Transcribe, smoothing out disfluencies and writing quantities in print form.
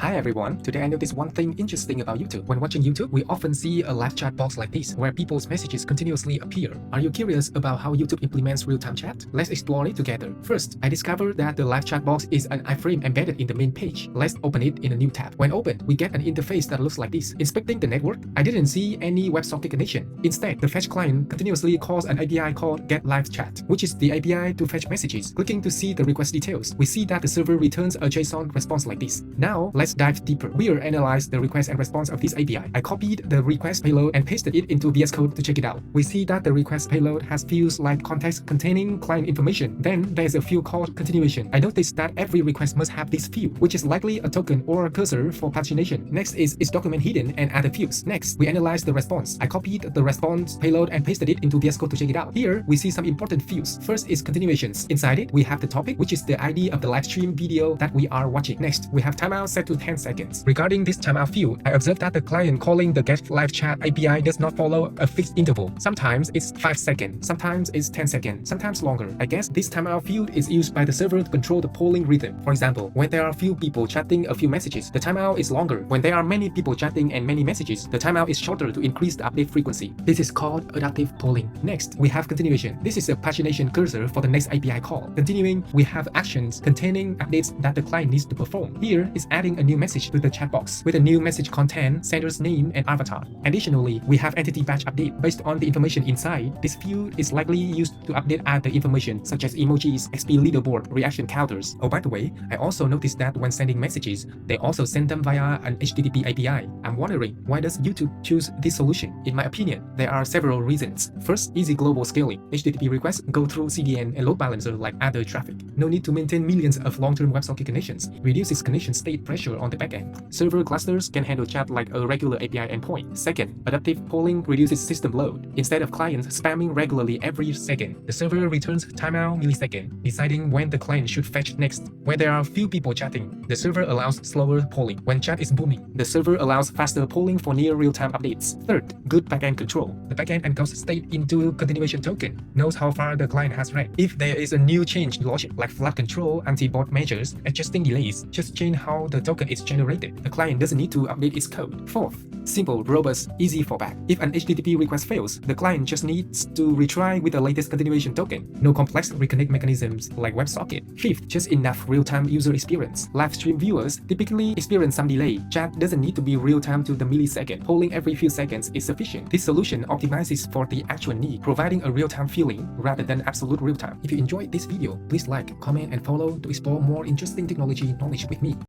Hi everyone, today I noticed one thing interesting about YouTube. When watching YouTube, we often see a live chat box like this, where people's messages continuously appear. Are you curious about how YouTube implements real-time chat? Let's explore it together. First, I discovered that the live chat box is an iframe embedded in the main page. Let's open it in a new tab. When opened, we get an interface that looks like this. Inspecting the network, I didn't see any WebSocket connection. Instead, the fetch client continuously calls an API called getLiveChat, which is the API to fetch messages. Clicking to see the request details, we see that the server returns a JSON response like this. Now, let's dive deeper. We'll analyze the request and response of this API. I copied the request payload and pasted it into VS Code to check it out. We see that the request payload has fields like context containing client information. Then there's a field called continuation. I noticed that every request must have this field, which is likely a token or a cursor for pagination. Next is its document hidden and other fields. Next, we analyze the response. I copied the response payload and pasted it into VS Code to check it out. Here, we see some important fields. First is continuations. Inside it, we have the topic, which is the ID of the live stream video that we are watching. Next, we have timeout set to 10 seconds. Regarding this timeout field, I observed that the client calling the getLiveChat API does not follow a fixed interval. Sometimes it's 5 seconds, sometimes it's 10 seconds, sometimes longer. I guess this timeout field is used by the server to control the polling rhythm. For example, when there are few people chatting a few messages, the timeout is longer. When there are many people chatting and many messages, the timeout is shorter to increase the update frequency. This is called adaptive polling. Next, we have continuation. This is a pagination cursor for the next API call. Continuing, we have actions containing updates that the client needs to perform. Here is adding a new message to the chat box with a new message content, sender's name, and avatar. Additionally, we have entity batch update. Based on the information inside, this field is likely used to update other information such as emojis, XP leaderboard, reaction counters. Oh, by the way, I also noticed that when sending messages, they also send them via an HTTP API. I'm wondering, why does YouTube choose this solution? In my opinion, there are several reasons. First, easy global scaling. HTTP requests go through CDN and load balancer like other traffic. No need to maintain millions of long-term WebSocket connections. Reduces connection state pressure on the backend. Server clusters can handle chat like a regular API endpoint. Second, adaptive polling reduces system load. Instead of clients spamming regularly every second, the server returns timeout millisecond, deciding when the client should fetch next. When there are few people chatting, the server allows slower polling. When chat is booming, the server allows faster polling for near real-time updates. Third, good backend control. The backend encodes state into continuation token, knows how far the client has read. If there is a new change logic like flag control, anti-bot measures, adjusting delays, just change how the token is generated. The client doesn't need to update its code. Fourth, simple, robust, easy fallback. If an HTTP request fails, the client just needs to retry with the latest continuation token. No complex reconnect mechanisms like WebSocket. Fifth, just enough real-time user experience. Live stream viewers typically experience some delay. Chat doesn't need to be real-time to the millisecond. Polling every few seconds is sufficient. This solution optimizes for the actual need, providing a real-time feeling rather than absolute real-time. If you enjoyed this video, please like, comment, and follow to explore more interesting technology knowledge with me.